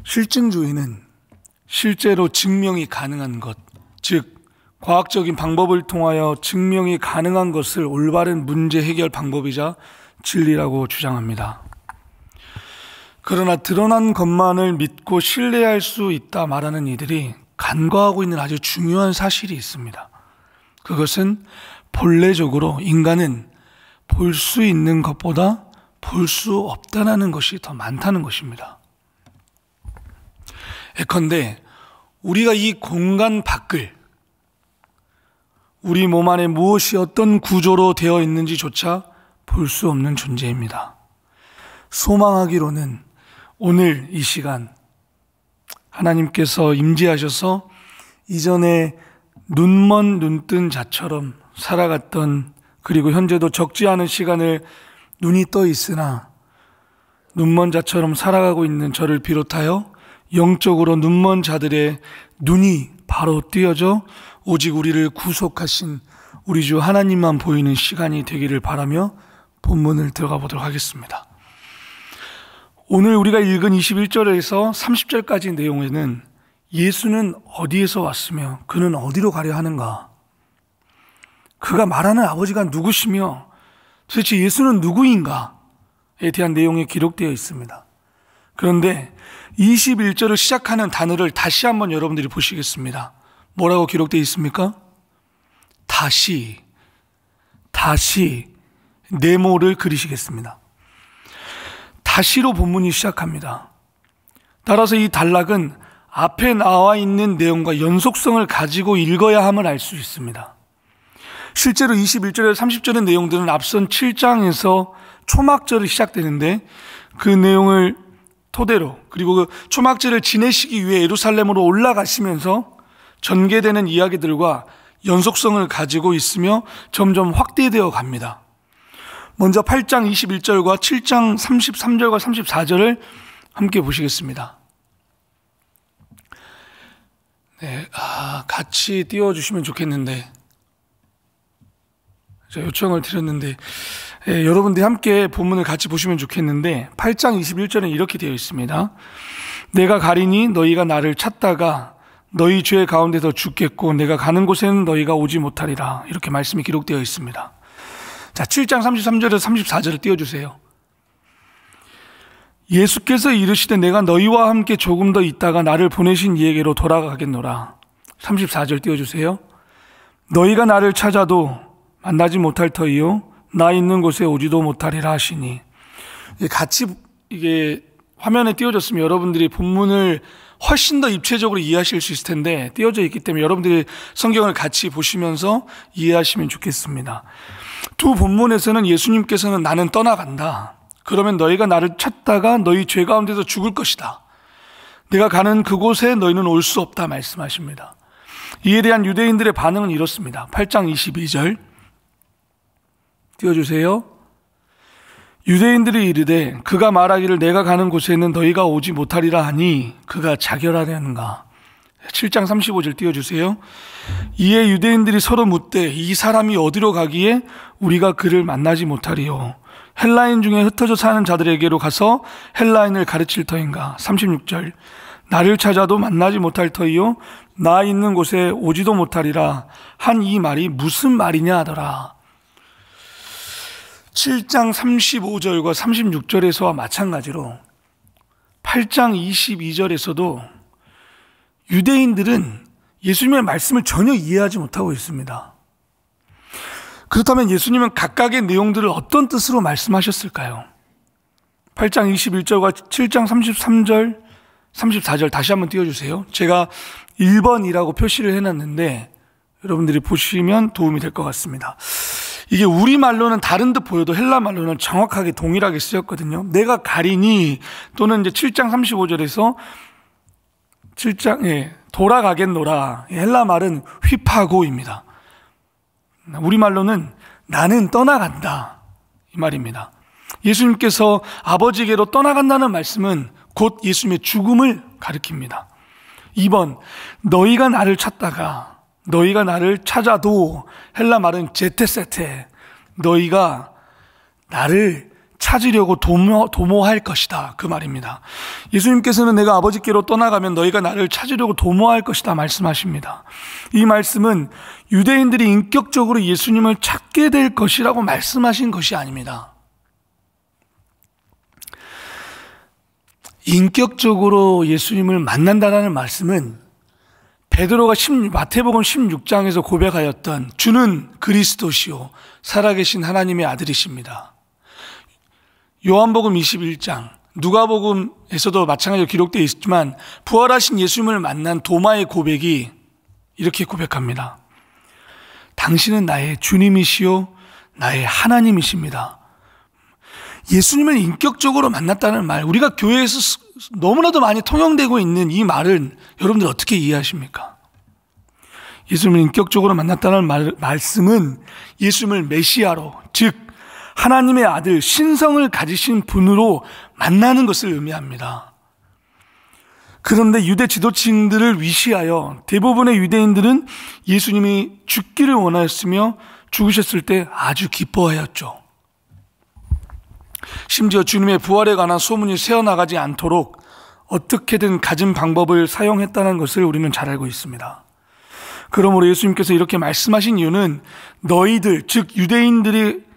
실증주의는 실제로 증명이 가능한 것, 즉 과학적인 방법을 통하여 증명이 가능한 것을 올바른 문제 해결 방법이자 진리라고 주장합니다. 그러나 드러난 것만을 믿고 신뢰할 수 있다 말하는 이들이 간과하고 있는 아주 중요한 사실이 있습니다. 그것은 본래적으로 인간은 볼 수 있는 것보다 볼 수 없다는 것이 더 많다는 것입니다. 예컨대 우리가 이 공간 밖을 우리 몸 안에 무엇이 어떤 구조로 되어 있는지조차 볼 수 없는 존재입니다. 소망하기로는 오늘 이 시간 하나님께서 임재하셔서 이전에 눈먼 눈뜬 자처럼 살아갔던, 그리고 현재도 적지 않은 시간을 눈이 떠 있으나 눈먼 자처럼 살아가고 있는 저를 비롯하여 영적으로 눈먼 자들의 눈이 바로 띄어져 오직 우리를 구속하신 우리 주 하나님만 보이는 시간이 되기를 바라며 본문을 들어가 보도록 하겠습니다. 오늘 우리가 읽은 21절에서 30절까지 내용에는 예수는 어디에서 왔으며 그는 어디로 가려 하는가, 그가 말하는 아버지가 누구시며 도대체 예수는 누구인가에 대한 내용이 기록되어 있습니다. 그런데 21절을 시작하는 단어를 다시 한번 여러분들이 보시겠습니다. 뭐라고 기록되어 있습니까? 다시 네모를 그리시겠습니다. 다시로 본문이 시작합니다. 따라서 이 단락은 앞에 나와 있는 내용과 연속성을 가지고 읽어야 함을 알 수 있습니다. 실제로 21절에서 30절의 내용들은 앞선 7장에서 초막절이 시작되는데 그 내용을 토대로, 그리고 그 초막절을 지내시기 위해 예루살렘으로 올라가시면서 전개되는 이야기들과 연속성을 가지고 있으며 점점 확대되어 갑니다. 먼저 8장 21절과 7장 33절과 34절을 함께 보시겠습니다. 네, 같이 띄워주시면 좋겠는데, 제가 요청을 드렸는데, 여러분들이 함께 본문을 같이 보시면 좋겠는데, 8장 21절은 이렇게 되어 있습니다. 내가 가리니 너희가 나를 찾다가 너희 죄 가운데서 죽겠고 내가 가는 곳에는 너희가 오지 못하리라. 이렇게 말씀이 기록되어 있습니다. 자, 7장 33절에서 34절을 띄워주세요. 예수께서 이르시되 내가 너희와 함께 조금 더 있다가 나를 보내신 이에게로 돌아가겠노라. 34절 띄워주세요. 너희가 나를 찾아도 만나지 못할 터이요 나 있는 곳에 오지도 못하리라 하시니. 같이 이게 화면에 띄워졌으면 여러분들이 본문을 훨씬 더 입체적으로 이해하실 수 있을 텐데 띄워져 있기 때문에 여러분들이 성경을 같이 보시면서 이해하시면 좋겠습니다. 두 본문에서는 예수님께서는 나는 떠나간다, 그러면 너희가 나를 찾다가 너희 죄 가운데서 죽을 것이다, 내가 가는 그곳에 너희는 올 수 없다 말씀하십니다. 이에 대한 유대인들의 반응은 이렇습니다. 8장 22절 띄워주세요. 유대인들이 이르되 그가 말하기를 내가 가는 곳에는 너희가 오지 못하리라 하니 그가 자결하려는가. 7장 35절 띄워주세요. 이에 유대인들이 서로 묻되 이 사람이 어디로 가기에 우리가 그를 만나지 못하리요, 헬라인 중에 흩어져 사는 자들에게로 가서 헬라인을 가르칠 터인가. 36절 나를 찾아도 만나지 못할 터이요 나 있는 곳에 오지도 못하리라 한 이 말이 무슨 말이냐 하더라. 7장 35절과 36절에서와 마찬가지로 8장 22절에서도 유대인들은 예수님의 말씀을 전혀 이해하지 못하고 있습니다. 그렇다면 예수님은 각각의 내용들을 어떤 뜻으로 말씀하셨을까요? 8장 21절과 7장 33절, 34절 다시 한번 띄워주세요. 제가 1번이라고 표시를 해놨는데 여러분들이 보시면 도움이 될 것 같습니다. 이게 우리말로는 다른 듯 보여도 헬라말로는 정확하게 동일하게 쓰였거든요. 내가 가리니, 또는 이제 7장 35절에서 7장에 돌아가겠노라, 헬라말은 휘파고입니다. 우리말로는 나는 떠나간다 이 말입니다. 예수님께서 아버지께로 떠나간다는 말씀은 곧 예수님의 죽음을 가리킵니다. 2번 너희가 나를 찾다가, 너희가 나를 찾아도 헬라 말은 제테세테, 너희가 나를 찾으려고 도모할 것이다, 그 말입니다. 예수님께서는 내가 아버지께로 떠나가면 너희가 나를 찾으려고 도모할 것이다 말씀하십니다. 이 말씀은 유대인들이 인격적으로 예수님을 찾게 될 것이라고 말씀하신 것이 아닙니다. 인격적으로 예수님을 만난다는 말씀은 베드로가 마태복음 16장에서 고백하였던 주는 그리스도시요 살아계신 하나님의 아들이십니다. 요한복음 21장, 누가복음에서도 마찬가지로 기록되어 있지만 부활하신 예수님을 만난 도마의 고백이 이렇게 고백합니다. 당신은 나의 주님이시요 나의 하나님이십니다. 예수님을 인격적으로 만났다는 말, 우리가 교회에서 너무나도 많이 통용되고 있는 이 말을 여러분들 어떻게 이해하십니까? 예수님을 인격적으로 만났다는 말씀은 예수님을 메시아로, 즉 하나님의 아들 신성을 가지신 분으로 만나는 것을 의미합니다. 그런데 유대 지도층들을 위시하여 대부분의 유대인들은 예수님이 죽기를 원하였으며 죽으셨을 때 아주 기뻐하였죠. 심지어 주님의 부활에 관한 소문이 새어나가지 않도록 어떻게든 가진 방법을 사용했다는 것을 우리는 잘 알고 있습니다. 그러므로 예수님께서 이렇게 말씀하신 이유는 너희들, 즉 유대인들이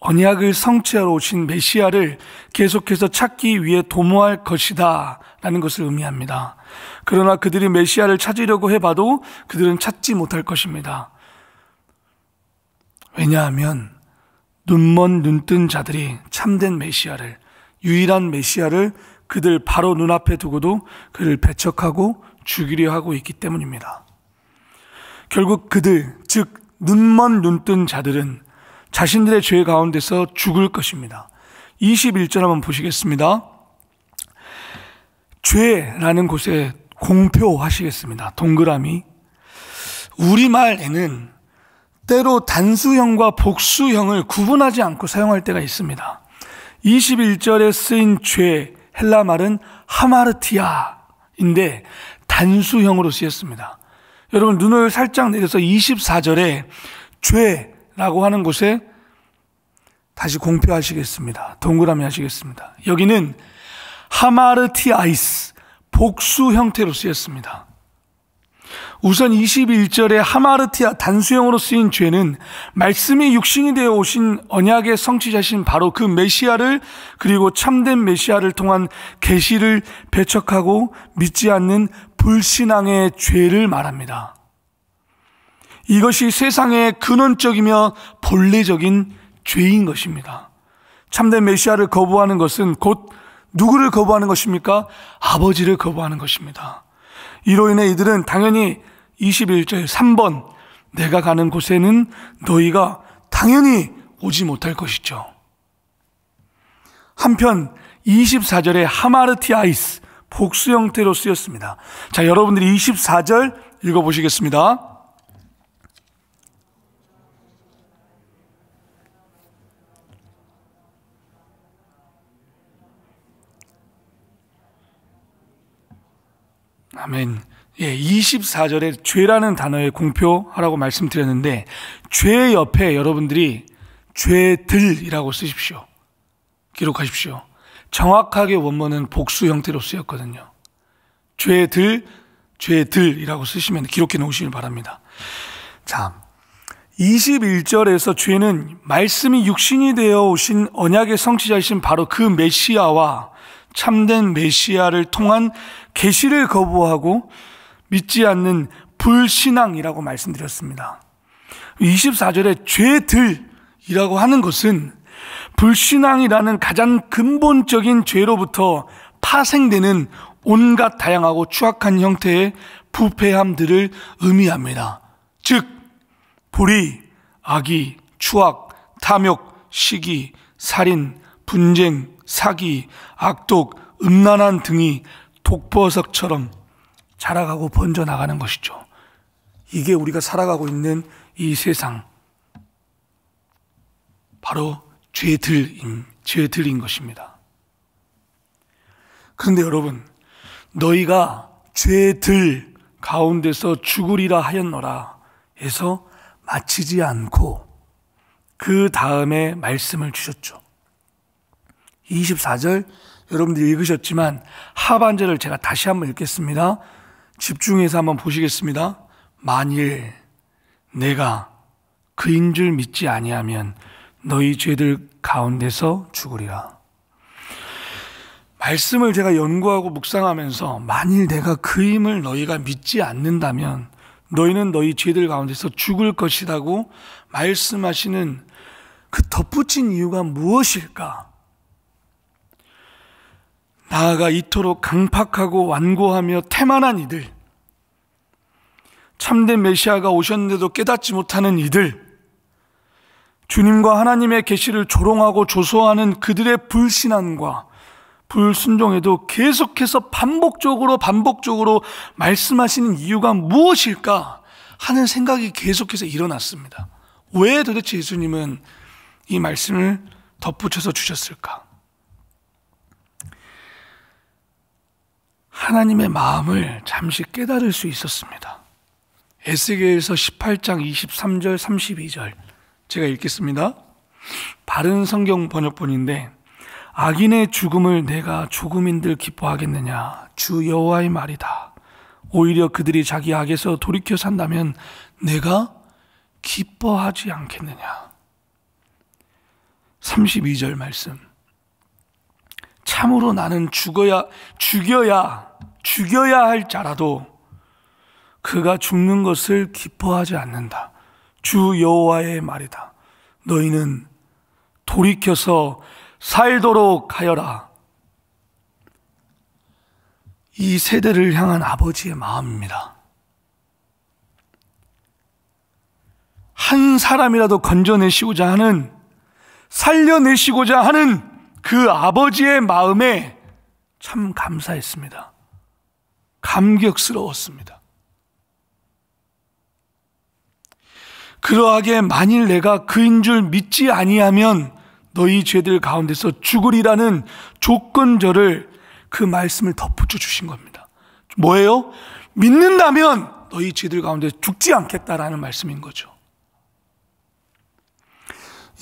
언약을 성취하러 오신 메시아를 계속해서 찾기 위해 도모할 것이다 라는 것을 의미합니다. 그러나 그들이 메시아를 찾으려고 해봐도 그들은 찾지 못할 것입니다. 왜냐하면 눈먼 눈뜬 자들이 참된 메시아를, 유일한 메시아를 그들 바로 눈앞에 두고도 그를 배척하고 죽이려 하고 있기 때문입니다. 결국 그들, 즉 눈먼 눈뜬 자들은 자신들의 죄 가운데서 죽을 것입니다. 21절 한번 보시겠습니다. 죄라는 곳에 공표하시겠습니다. 동그라미. 우리말에는 때로 단수형과 복수형을 구분하지 않고 사용할 때가 있습니다. 21절에 쓰인 죄, 헬라 말은 하마르티아인데 단수형으로 쓰였습니다. 여러분 눈을 살짝 내려서 24절에 죄라고 하는 곳에 다시 공표하시겠습니다. 동그라미 하시겠습니다. 여기는 하마르티아이스, 복수 형태로 쓰였습니다. 우선 21절에 하마르티아 단수형으로 쓰인 죄는 말씀이 육신이 되어 오신 언약의 성취자신 바로 그 메시아를, 그리고 참된 메시아를 통한 계시를 배척하고 믿지 않는 불신앙의 죄를 말합니다. 이것이 세상의 근원적이며 본래적인 죄인 것입니다. 참된 메시아를 거부하는 것은 곧 누구를 거부하는 것입니까? 아버지를 거부하는 것입니다. 이로 인해 이들은 당연히 21절 3번 내가 가는 곳에는 너희가 당연히 오지 못할 것이죠. 한편 24절에 하마르티아이스, 복수 형태로 쓰였습니다. 자, 여러분들이 24절 읽어보시겠습니다. 아멘. 예, 24절에 죄라는 단어에 공표하라고 말씀드렸는데 죄 옆에 여러분들이 죄들이라고 쓰십시오. 기록하십시오. 정확하게 원문은 복수 형태로 쓰였거든요. 죄들이라고 쓰시면 기록해 놓으시길 바랍니다. 자, 21절에서 죄는 말씀이 육신이 되어 오신 언약의 성취자이신 바로 그 메시아와 참된 메시아를 통한 계시를 거부하고 믿지 않는 불신앙이라고 말씀드렸습니다. 24절에 죄들이라고 하는 것은 불신앙이라는 가장 근본적인 죄로부터 파생되는 온갖 다양하고 추악한 형태의 부패함들을 의미합니다. 즉 불의, 악의, 추악, 탐욕, 시기, 살인, 분쟁, 사기, 악독, 음란한 등이 독버섯처럼 자라가고 번져나가는 것이죠. 이게 우리가 살아가고 있는 이 세상, 바로 죄들인 것입니다. 그런데 여러분, 너희가 죄들 가운데서 죽으리라 하였노라 해서 마치지 않고 그 다음에 말씀을 주셨죠. 24절 여러분들이 읽으셨지만 하반절을 제가 다시 한번 읽겠습니다. 집중해서 한번 보시겠습니다. 만일 내가 그인 줄 믿지 아니하면 너희 죄들 가운데서 죽으리라. 말씀을 제가 연구하고 묵상하면서 만일 내가 그임을 너희가 믿지 않는다면 너희는 너희 죄들 가운데서 죽을 것이라고 말씀하시는 그 덧붙인 이유가 무엇일까? 나아가 이토록 강팍하고 완고하며 태만한 이들, 참된 메시아가 오셨는데도 깨닫지 못하는 이들, 주님과 하나님의 계시를 조롱하고 조소하는 그들의 불신앙과 불순종에도 계속해서 반복적으로 말씀하시는 이유가 무엇일까 하는 생각이 계속해서 일어났습니다. 왜 도대체 예수님은 이 말씀을 덧붙여서 주셨을까? 하나님의 마음을 잠시 깨달을 수 있었습니다. 에스겔서 18장 23절 32절 제가 읽겠습니다. 바른 성경 번역본인데 악인의 죽음을 내가 조금인들 기뻐하겠느냐? 주 여호와의 말이다. 오히려 그들이 자기 악에서 돌이켜 산다면 내가 기뻐하지 않겠느냐? 32절 말씀. 참으로 나는 죽여야 할 자라도 그가 죽는 것을 기뻐하지 않는다. 주 여호와의 말이다. 너희는 돌이켜서 살도록 하여라. 이 세대를 향한 아버지의 마음입니다. 한 사람이라도 건져내시고자 하는, 살려내시고자 하는 그 아버지의 마음에 참 감사했습니다. 감격스러웠습니다. 그러하게 만일 내가 그인 줄 믿지 아니하면 너희 죄들 가운데서 죽으리라는 조건절을 그 말씀을 덧붙여 주신 겁니다. 뭐예요? 믿는다면 너희 죄들 가운데 죽지 않겠다라는 말씀인 거죠.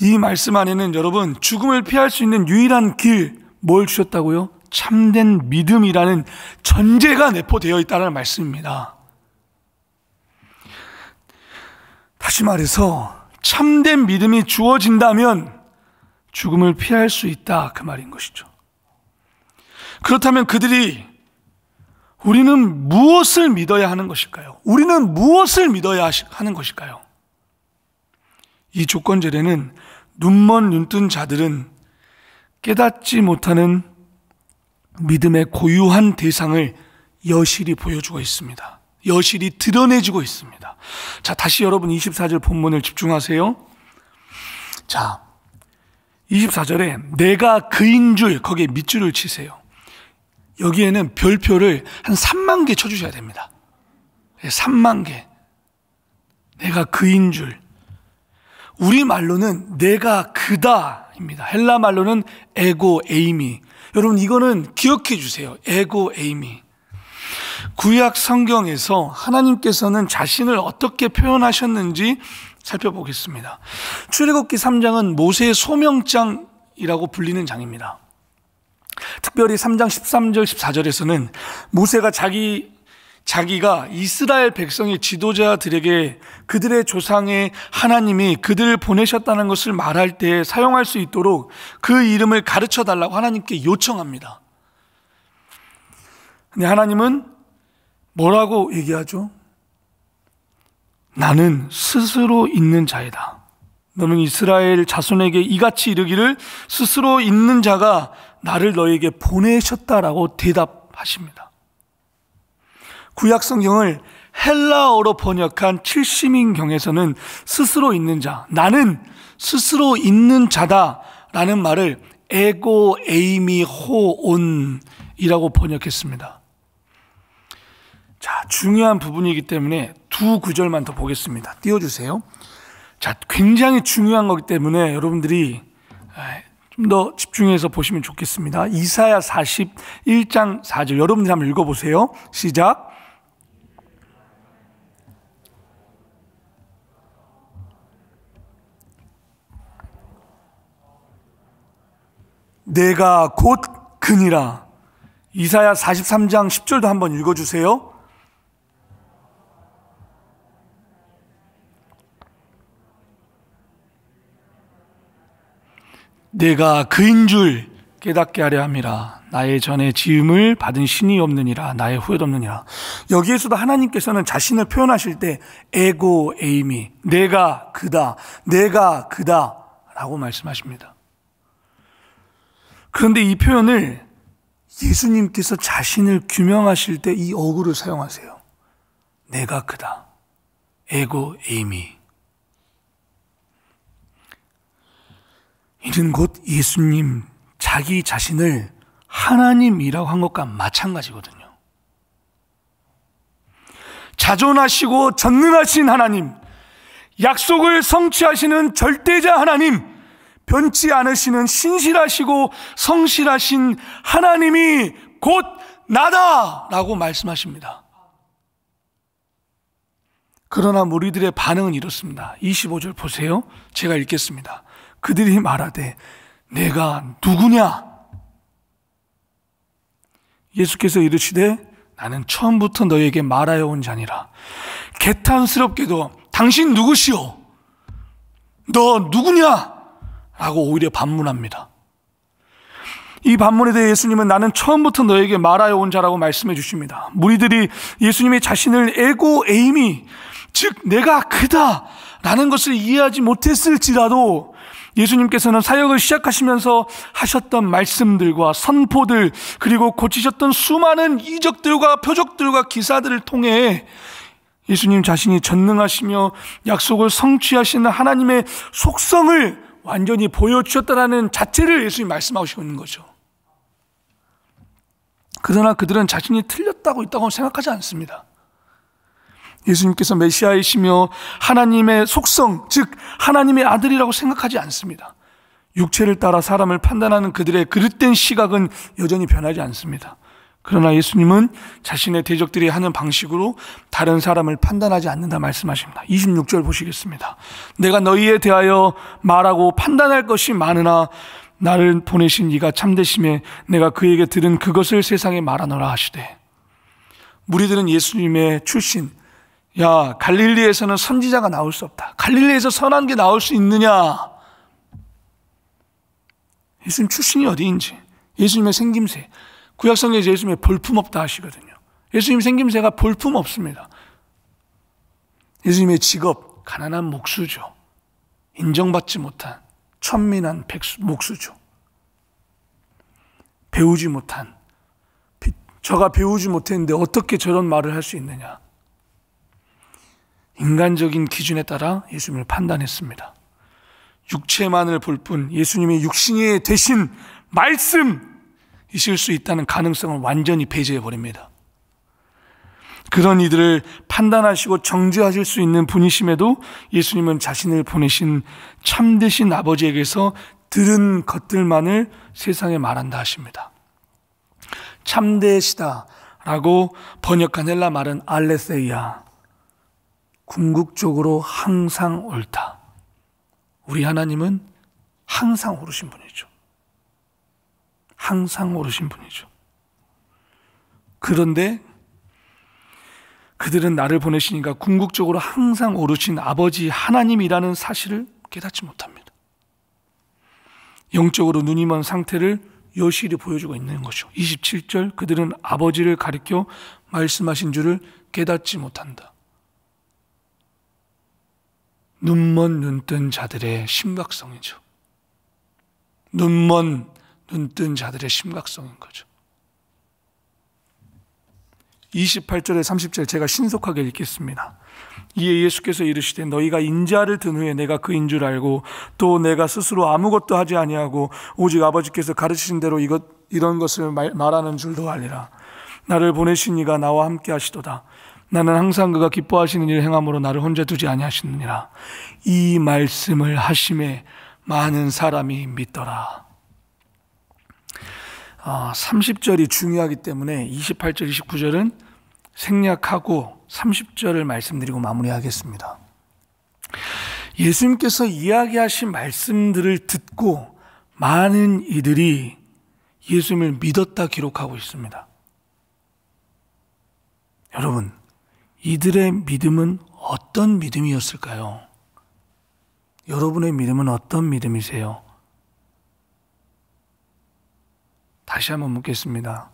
이 말씀 안에는 여러분 죽음을 피할 수 있는 유일한 길 뭘 주셨다고요? 참된 믿음이라는 전제가 내포되어 있다는 말씀입니다. 다시 말해서 참된 믿음이 주어진다면 죽음을 피할 수 있다 그 말인 것이죠. 그렇다면 그들이 우리는 무엇을 믿어야 하는 것일까요? 우리는 무엇을 믿어야 하는 것일까요? 이 조건절에는 눈먼 눈뜬 자들은 깨닫지 못하는 믿음의 고유한 대상을 여실히 보여주고 있습니다. 여실히 드러내주고 있습니다. 자, 다시 여러분 24절 본문을 집중하세요. 자, 24절에 내가 그인 줄 거기에 밑줄을 치세요. 여기에는 별표를 한 3만 개 쳐주셔야 됩니다. 3만 개. 내가 그인 줄. 우리말로는 내가 그다입니다. 헬라 말로는 에고 에이미. 여러분 이거는 기억해 주세요. 에고 에이미. 구약 성경에서 하나님께서는 자신을 어떻게 표현하셨는지 살펴보겠습니다. 출애굽기 3장은 모세의 소명장이라고 불리는 장입니다. 특별히 3장 13절 14절에서는 모세가 자기가 이스라엘 백성의 지도자들에게 그들의 조상의 하나님이 그들을 보내셨다는 것을 말할 때 사용할 수 있도록 그 이름을 가르쳐 달라고 하나님께 요청합니다. 근데 하나님은 뭐라고 얘기하죠? 나는 스스로 있는 자이다. 너는 이스라엘 자손에게 이같이 이르기를 스스로 있는 자가 나를 너에게 보내셨다라고 대답하십니다. 구약 성경을 헬라어로 번역한 70인경에서는 스스로 있는 자, 나는 스스로 있는 자다라는 말을 에고 에이미 호온이라고 번역했습니다. 자, 중요한 부분이기 때문에 두 구절만 더 보겠습니다. 띄워주세요. 자, 굉장히 중요한 거기 때문에 여러분들이 좀 더 집중해서 보시면 좋겠습니다. 이사야 41장 4절 여러분들 한번 읽어보세요. 시작. 내가 곧 그니라. 이사야 43장 10절도 한번 읽어주세요. 내가 그인 줄 깨닫게 하려 함이라. 나의 전에 지음을 받은 신이 없느니라. 나의 후회도 없느니라. 여기에서도 하나님께서는 자신을 표현하실 때 에고 에이미, 내가 그다, 내가 그다 라고 말씀하십니다. 그런데 이 표현을 예수님께서 자신을 규명하실 때 이 어구를 사용하세요. 내가 그다, 에고 에이미. 이는 곧 예수님 자기 자신을 하나님이라고 한 것과 마찬가지거든요. 자존하시고 전능하신 하나님, 약속을 성취하시는 절대자 하나님, 변치 않으시는 신실하시고 성실하신 하나님이 곧 나다라고 말씀하십니다. 그러나 무리들의 반응은 이렇습니다. 25절 보세요. 제가 읽겠습니다. 그들이 말하되 내가 누구냐? 예수께서 이르시되 나는 처음부터 너에게 말하여 온 자니라. 개탄스럽게도 당신 누구시오? 너 누구냐? 라고 오히려 반문합니다. 이 반문에 대해 예수님은 나는 처음부터 너에게 말하여 온 자라고 말씀해 주십니다. 무리들이 예수님이 자신을 에고 에이미, 즉 내가 그다 라는 것을 이해하지 못했을지라도 예수님께서는 사역을 시작하시면서 하셨던 말씀들과 선포들, 그리고 고치셨던 수많은 이적들과 표적들과 기사들을 통해 예수님 자신이 전능하시며 약속을 성취하시는 하나님의 속성을 완전히 보여주셨다는 자체를 예수님이 말씀하시고 있는 거죠. 그러나 그들은 자신이 틀렸다고 있다고 생각하지 않습니다. 예수님께서 메시아이시며 하나님의 속성, 즉 하나님의 아들이라고 생각하지 않습니다. 육체를 따라 사람을 판단하는 그들의 그릇된 시각은 여전히 변하지 않습니다. 그러나 예수님은 자신의 대적들이 하는 방식으로 다른 사람을 판단하지 않는다 말씀하십니다. 26절 보시겠습니다. 내가 너희에 대하여 말하고 판단할 것이 많으나 나를 보내신 이가 참되심에 내가 그에게 들은 그것을 세상에 말하노라 하시되. 무리들은 예수님의 출신, 야 갈릴리에서는 선지자가 나올 수 없다, 갈릴리에서 선한 게 나올 수 있느냐, 예수님 출신이 어디인지, 예수님의 생김새, 구약성경에서 예수님의 볼품없다 하시거든요. 예수님 생김새가 볼품없습니다. 예수님의 직업, 가난한 목수죠. 인정받지 못한 천민한 목수죠. 배우지 못한, 저가 배우지 못했는데 어떻게 저런 말을 할 수 있느냐. 인간적인 기준에 따라 예수님을 판단했습니다. 육체만을 볼 뿐 예수님이 육신이 되신 말씀이실 수 있다는 가능성을 완전히 배제해버립니다. 그런 이들을 판단하시고 정죄하실 수 있는 분이심에도 예수님은 자신을 보내신 참되신 아버지에게서 들은 것들만을 세상에 말한다 하십니다. 참되시다라고 번역한 헬라 말은 알레세이아, 궁극적으로 항상 옳다. 우리 하나님은 항상 옳으신 분이죠. 항상 옳으신 분이죠. 그런데 그들은 나를 보내시니까 궁극적으로 항상 옳으신 아버지 하나님이라는 사실을 깨닫지 못합니다. 영적으로 눈이 먼 상태를 여실히 보여주고 있는 거죠. 27절, 그들은 아버지를 가리켜 말씀하신 줄을 깨닫지 못한다. 눈먼 눈뜬 자들의 심각성이죠. 눈먼 눈뜬 자들의 심각성인 거죠. 28절에 30절 제가 신속하게 읽겠습니다. 이에 예수께서 이르시되 너희가 인자를 든 후에 내가 그인 줄 알고 또 내가 스스로 아무것도 하지 아니하고 오직 아버지께서 가르치신 대로 이런 것을 말하는 줄도 알리라. 나를 보내신 이가 나와 함께 하시도다. 나는 항상 그가 기뻐하시는 일을 행함으로 나를 혼자 두지 아니하시느니라. 이 말씀을 하심에 많은 사람이 믿더라. 30절이 중요하기 때문에 28절, 29절은 생략하고 30절을 말씀드리고 마무리하겠습니다. 예수님께서 이야기하신 말씀들을 듣고 많은 이들이 예수님을 믿었다 기록하고 있습니다. 여러분, 이들의 믿음은 어떤 믿음이었을까요? 여러분의 믿음은 어떤 믿음이세요? 다시 한번 묻겠습니다.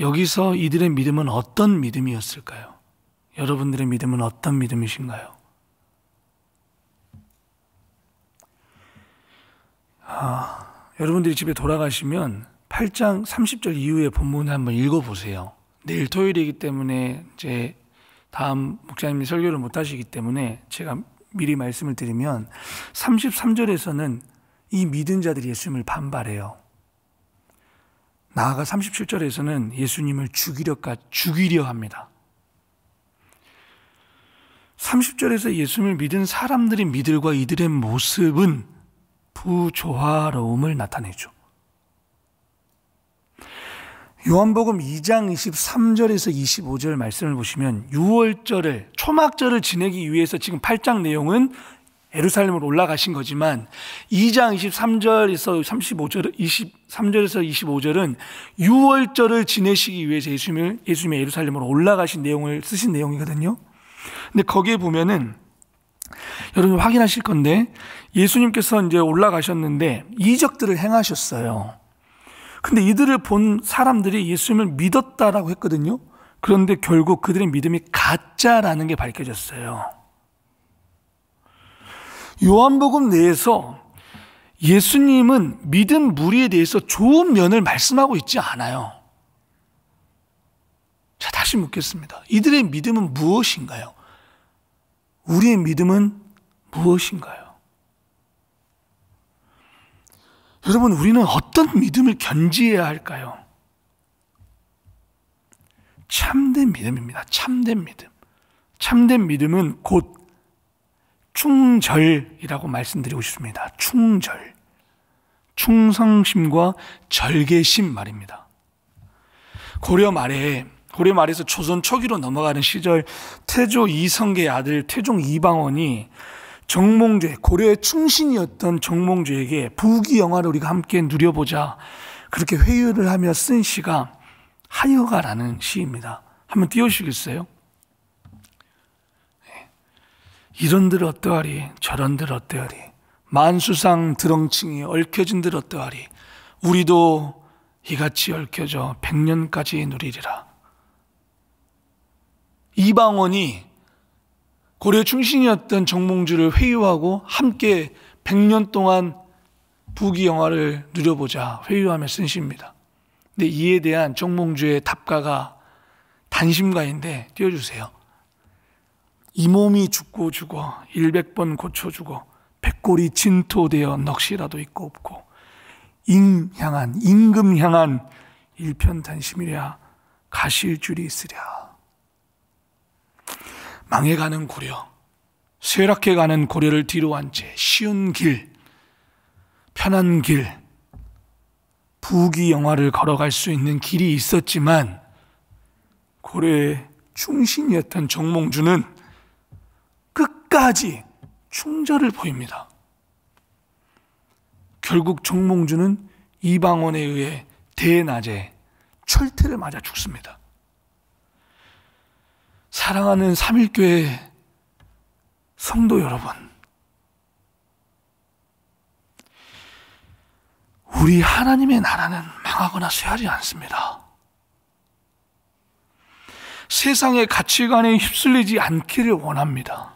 여기서 이들의 믿음은 어떤 믿음이었을까요? 여러분들의 믿음은 어떤 믿음이신가요? 여러분들이 집에 돌아가시면 8장 30절 이후의 본문을 한번 읽어보세요. 내일 토요일이기 때문에 이제 다음 목사님이 설교를 못 하시기 때문에 제가 미리 말씀을 드리면 33절에서는 이 믿은 자들이 예수님을 반발해요. 나아가 37절에서는 예수님을 죽이려 합니다. 30절에서 예수님을 믿은 사람들의 믿음과 이들의 모습은 부조화로움을 나타내죠. 요한복음 2장 23절에서 25절 말씀을 보시면 6월절을 초막절을 지내기 위해서 지금 8장 내용은 예루살렘으로 올라가신 거지만 2장 23절에서 35절, 23절에서 25절은 6월절을 지내시기 위해서 예수님의 예루살렘으로 올라가신 내용을 쓰신 내용이거든요. 근데 거기에 보면은 여러분 확인하실 건데 예수님께서 이제 올라가셨는데 이적들을 행하셨어요. 근데 이들을 본 사람들이 예수님을 믿었다라고 했거든요. 그런데 결국 그들의 믿음이 가짜라는 게 밝혀졌어요. 요한복음 내에서 예수님은 믿은 무리에 대해서 좋은 면을 말씀하고 있지 않아요. 자, 다시 묻겠습니다. 이들의 믿음은 무엇인가요? 우리의 믿음은 무엇인가요? 여러분, 우리는 어떤 믿음을 견지해야 할까요? 참된 믿음입니다. 참된 믿음. 참된 믿음은 곧 충절이라고 말씀드리고 싶습니다. 충절. 충성심과 절개심 말입니다. 고려 말에서 조선 초기로 넘어가는 시절 태조 이성계의 아들 태종 이방원이 정몽주의, 고려의 충신이었던 정몽주에게 부귀영화를 우리가 함께 누려보자 그렇게 회유를 하며 쓴 시가 하여가라는 시입니다. 한번 띄워주시겠어요? 이런들 어떠하리 저런들 어떠하리 만수상 드렁칭이 얽혀진들 어떠하리 우리도 이같이 얽혀져 100년까지 누리리라. 이방원이 고려 충신이었던 정몽주를 회유하고 함께 100년 동안 부귀영화를 누려보자 회유하며 쓴 시입니다. 근데 이에 대한 정몽주의 답가가 단심가인데 띄워주세요. 이 몸이 죽고 죽어 100번 고쳐주고 백골이 진토되어 넋이라도 있고 없고 임금 향한 일편단심이랴 가실 줄이 있으랴. 망해가는 고려, 쇠락해가는 고려를 뒤로 한 채 쉬운 길, 편한 길, 부귀영화를 걸어갈 수 있는 길이 있었지만 고려의 충신이었던 정몽주는 끝까지 충절을 보입니다. 결국 정몽주는 이방원에 의해 대낮에 철퇴를 맞아 죽습니다. 사랑하는 삼일교회 성도 여러분, 우리 하나님의 나라는 망하거나 쇠하지 않습니다. 세상의 가치관에 휩쓸리지 않기를 원합니다.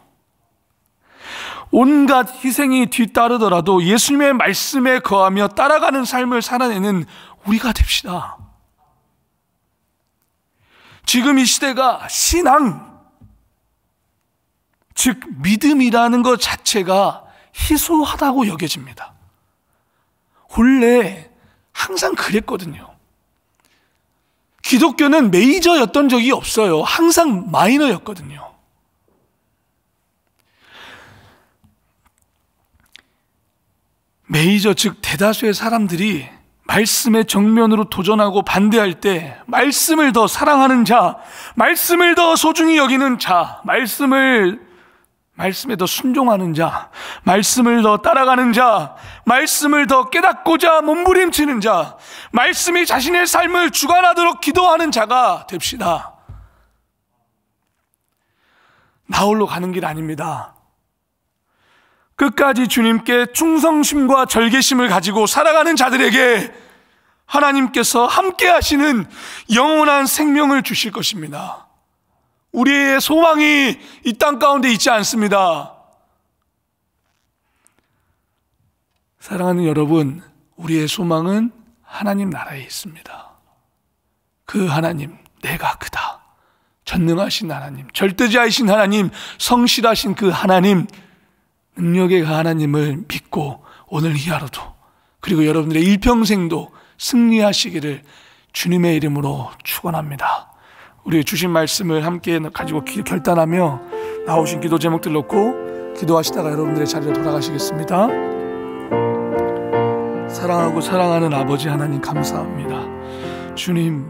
온갖 희생이 뒤따르더라도 예수님의 말씀에 거하며 따라가는 삶을 살아내는 우리가 됩시다. 지금 이 시대가 신앙, 즉 믿음이라는 것 자체가 희소하다고 여겨집니다. 원래 항상 그랬거든요. 기독교는 메이저였던 적이 없어요. 항상 마이너였거든요. 메이저, 즉 대다수의 사람들이 말씀의 정면으로 도전하고 반대할 때 말씀을 더 사랑하는 자, 말씀을 더 소중히 여기는 자, 말씀을 말씀에 더 순종하는 자, 말씀을 더 따라가는 자, 말씀을 더 깨닫고자 몸부림치는 자, 말씀이 자신의 삶을 주관하도록 기도하는 자가 됩시다. 나홀로 가는 길 아닙니다. 끝까지 주님께 충성심과 절개심을 가지고 살아가는 자들에게 하나님께서 함께 하시는 영원한 생명을 주실 것입니다. 우리의 소망이 이 땅 가운데 있지 않습니다. 사랑하는 여러분, 우리의 소망은 하나님 나라에 있습니다. 그 하나님, 내가 그다. 전능하신 하나님, 절대자이신 하나님, 성실하신 그 하나님, 능력의 그 하나님을 믿고 오늘 이 하루도, 그리고 여러분들의 일평생도 승리하시기를 주님의 이름으로 축원합니다. 우리 주신 말씀을 함께 가지고 결단하며 나오신 기도 제목들 놓고 기도하시다가 여러분들의 자리로 돌아가시겠습니다. 사랑하고 사랑하는 아버지 하나님 감사합니다. 주님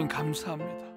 감사합니다.